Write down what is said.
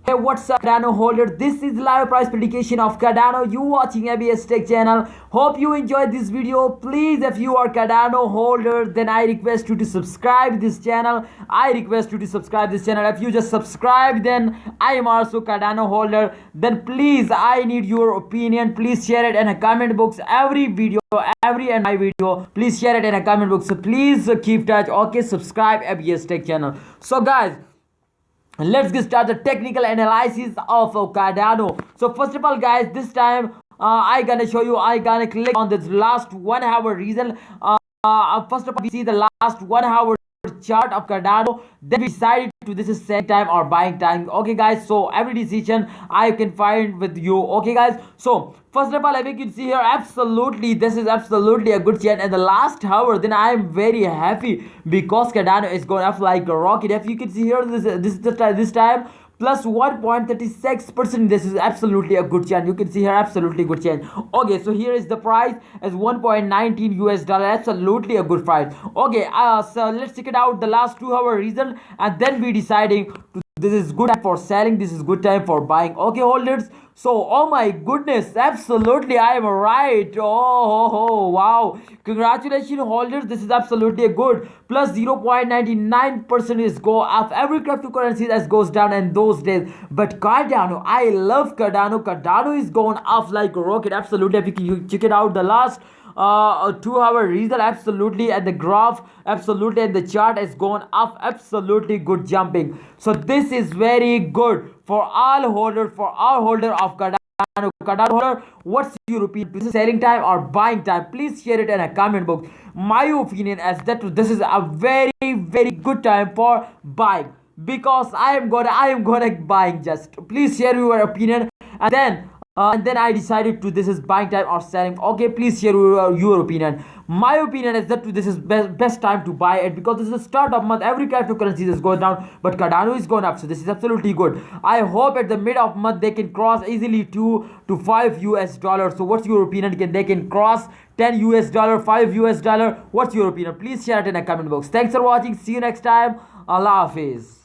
Hey, what's up, Cardano holder? This is live price prediction of Cardano. You watching ABS Tech channel. Hope you enjoyed this video. Please, if you are Cardano holder, then I request you to subscribe this channel. If you just subscribe, then I am also Cardano holder. Then please, I need your opinion. Please share it in a comment box. Every and my video, please share it in a comment box. So please keep touch. Okay, subscribe ABS Tech channel. So guys, let's get started the technical analysis of Cardano. So first of all, guys, this time I gonna show you. I gonna click on this last 1 hour reason. First of all, we see the last 1 hour chart of Cardano. Then we decided to this is selling time or buying time. Okay, guys. So every decision I can find with you. Okay, guys. So first of all, I think you can see here, absolutely, this is absolutely a good chart. And the last hour, then I am very happy because Cardano is going up like a rocket. If you can see here, this time plus 1.36%. This is absolutely a good chance. You can see here, absolutely good chance. Okay, so here is the price as 1.19 US dollar. Absolutely a good price. Okay, so let's check it out the last 2 hour reason, and then we deciding to this is good time for selling, this is good time for buying. Okay, holders. So oh my goodness, absolutely I am right. Wow, congratulations holders, this is absolutely a good plus 0.99% is go up. Every cryptocurrency that goes down in those days, but Cardano, I love Cardano is going up like a rocket. Absolutely, if you check it out the last 2 hour result, absolutely, and the graph, absolutely, and the chart is going up, absolutely good jumping. So this is very good for all holders, for all holder of Cardano holder. What's your opinion? This is selling time or buying time? Please share it in a comment box. My opinion is that this is a very good time for buying, because I am gonna buying. Just please share your opinion, and then I decided to this is buying time or selling. Okay, please share your opinion. My opinion is that this is best time to buy it, because this is the start of month. Every cryptocurrency is going down, but Cardano is going up. So this is absolutely good. I hope at the mid of month they can cross easily 2 to 5 US dollars. So what's your opinion? They can cross 10 US dollar, 5 US dollar? What's your opinion? Please share it in a comment box. Thanks for watching. See you next time. Allah Hafiz.